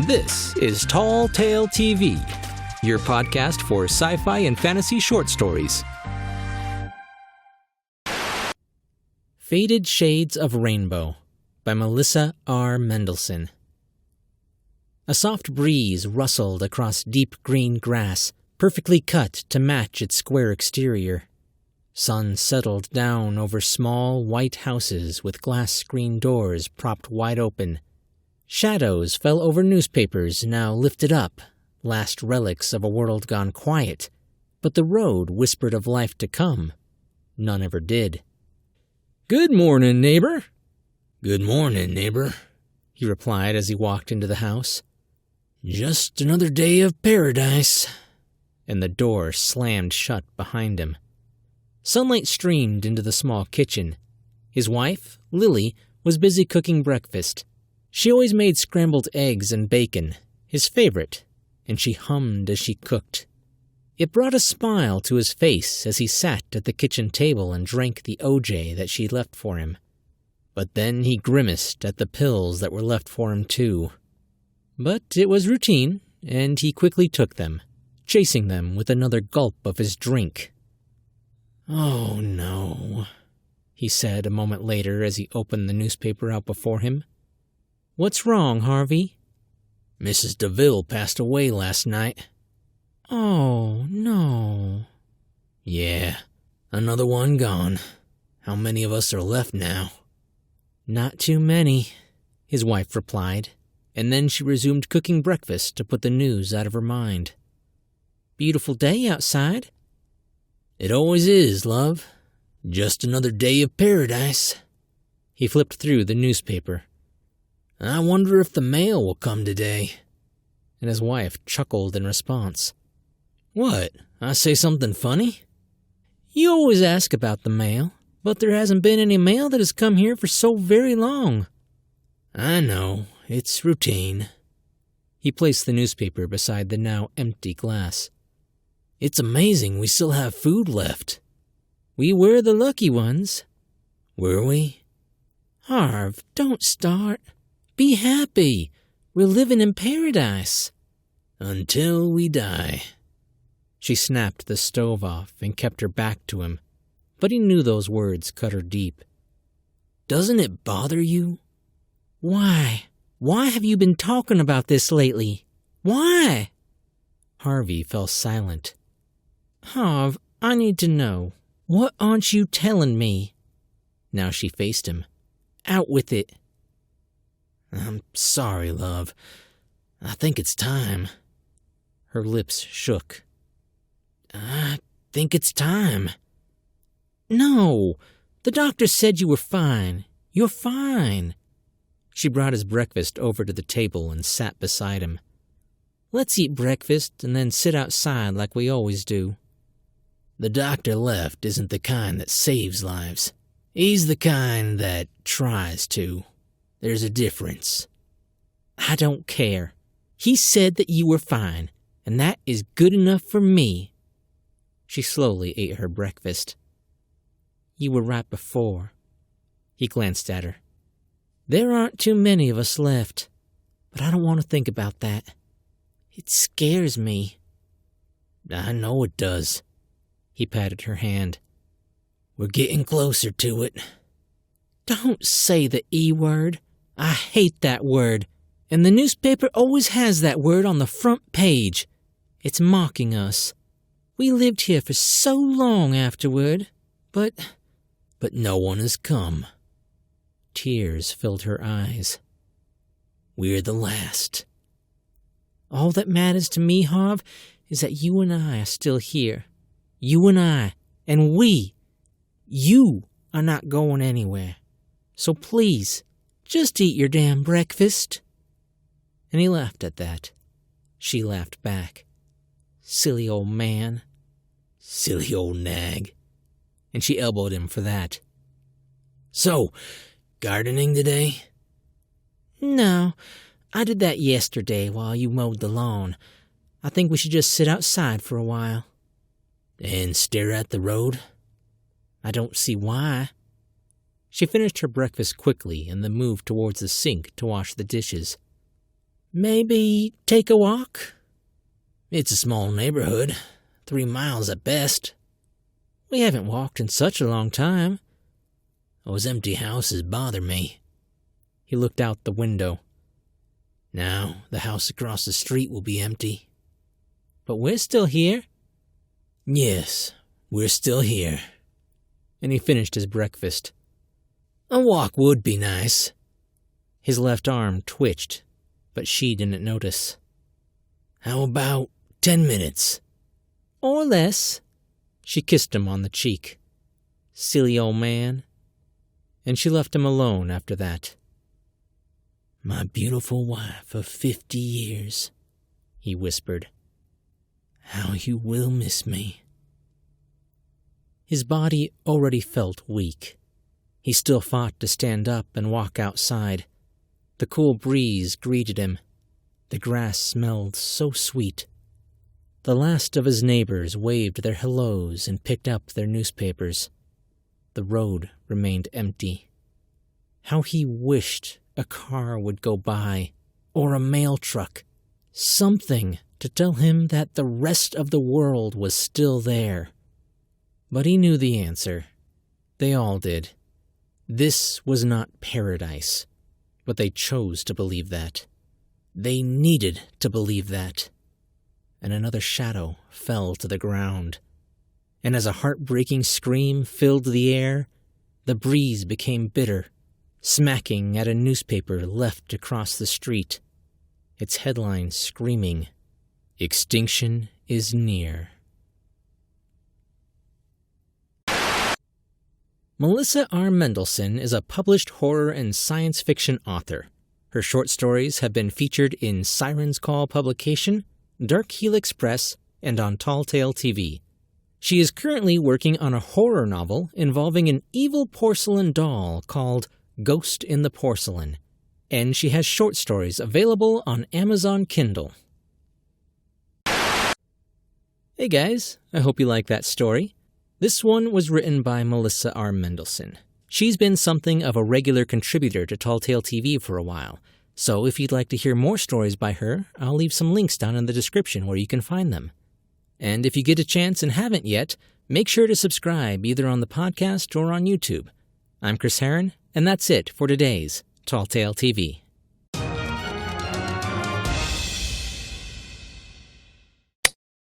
This is Tall Tale TV, your podcast for sci-fi and fantasy short stories. Faded Shades of Rainbow by Melissa R. Mendelson. A soft breeze rustled across deep green grass, perfectly cut to match its square exterior. Sun settled down over small white houses with glass screen doors propped wide open. Shadows fell over newspapers now lifted up, last relics of a world gone quiet, but the road whispered of life to come. None ever did. "Good morning, neighbor." "Good morning, neighbor," he replied as he walked into the house. "Just another day of paradise." And the door slammed shut behind him. Sunlight streamed into the small kitchen. His wife, Lily, was busy cooking breakfast. She always made scrambled eggs and bacon, his favorite, and she hummed as she cooked. It brought a smile to his face as he sat at the kitchen table and drank the OJ that she left for him. But then he grimaced at the pills that were left for him too. But it was routine, and he quickly took them, chasing them with another gulp of his drink. "Oh, no," he said a moment later as he opened the newspaper out before him. "What's wrong, Harvey?" "Mrs. DeVille passed away last night." "Oh, no." "Yeah, another one gone. How many of us are left now?" "Not too many," his wife replied, and then she resumed cooking breakfast to put the news out of her mind. "Beautiful day outside." "It always is, love. Just another day of paradise." He flipped through the newspaper. "I wonder if the mail will come today." And his wife chuckled in response. "What? I say something funny?" "You always ask about the mail, but there hasn't been any mail that has come here for so very long." "I know. It's routine." He placed the newspaper beside the now empty glass. "It's amazing we still have food left." "We were the lucky ones." "Were we?" "Harv, don't start. Be happy. We're living in paradise." "Until we die." She snapped the stove off and kept her back to him, but he knew those words cut her deep. "Doesn't it bother you?" "Why? Why have you been talking about this lately? Why?" Harvey fell silent. "Harv, I need to know. What aren't you telling me?" Now she faced him. "Out with it." "I'm sorry, love. I think it's time." Her lips shook. "I think it's time." "No, the doctor said you were fine. You're fine." She brought his breakfast over to the table and sat beside him. "Let's eat breakfast and then sit outside like we always do." "The doctor left isn't the kind that saves lives. He's the kind that tries to. There's a difference." "I don't care. He said that you were fine, and that is good enough for me." She slowly ate her breakfast. "You were right before." He glanced at her. "There aren't too many of us left, but I don't want to think about that. It scares me." "I know it does." He patted her hand. "We're getting closer to it." "Don't say the E word. I hate that word, and the newspaper always has that word on the front page. It's mocking us. We lived here for so long afterward, but no one has come." Tears filled her eyes. "We're the last." "All that matters to me, Harv, is that you and I are still here. You and I, and we. You are not going anywhere. So please, just eat your damn breakfast." And he laughed at that. She laughed back. "Silly old man." "Silly old nag." And she elbowed him for that. "So, gardening today?" "No, I did that yesterday while you mowed the lawn. I think we should just sit outside for a while." "And stare at the road?" "I don't see why." She finished her breakfast quickly and then moved towards the sink to wash the dishes. Maybe take a walk? It's a small neighborhood, 3 miles at best. We haven't walked in such a long time. Those empty houses bother me. He looked out the window. Now the house across the street will be empty. But we're still here. Yes, we're still here. And he finished his breakfast. A walk would be nice. His left arm twitched, but she didn't notice. How about 10 minutes? Or less. She kissed him on the cheek. Silly old man. And she left him alone after that. My beautiful wife of 50 years, he whispered. How you will miss me. His body already felt weak. He still fought to stand up and walk outside. The cool breeze greeted him. The grass smelled so sweet. The last of his neighbors waved their hellos and picked up their newspapers. The road remained empty. How he wished a car would go by, or a mail truck, something to tell him that the rest of the world was still there. But he knew the answer. They all did. This was not paradise, but they chose to believe that. They needed to believe that. And another shadow fell to the ground. And as a heartbreaking scream filled the air, the breeze became bitter, smacking at a newspaper left across the street, its headline screaming, "Extinction is near." Melissa R. Mendelson is a published horror and science fiction author. Her short stories have been featured in Siren's Call publication, Dark Helix Press, and on Tall Tale TV. She is currently working on a horror novel involving an evil porcelain doll called Ghost in the Porcelain, and she has short stories available on Amazon Kindle. Hey guys, I hope you like that story. This one was written by Melissa R. Mendelson. She's been something of a regular contributor to Tall Tale TV for a while, so if you'd like to hear more stories by her, I'll leave some links down in the description where you can find them. And if you get a chance and haven't yet, make sure to subscribe either on the podcast or on YouTube. I'm Chris Herron, and that's it for today's Tall Tale TV.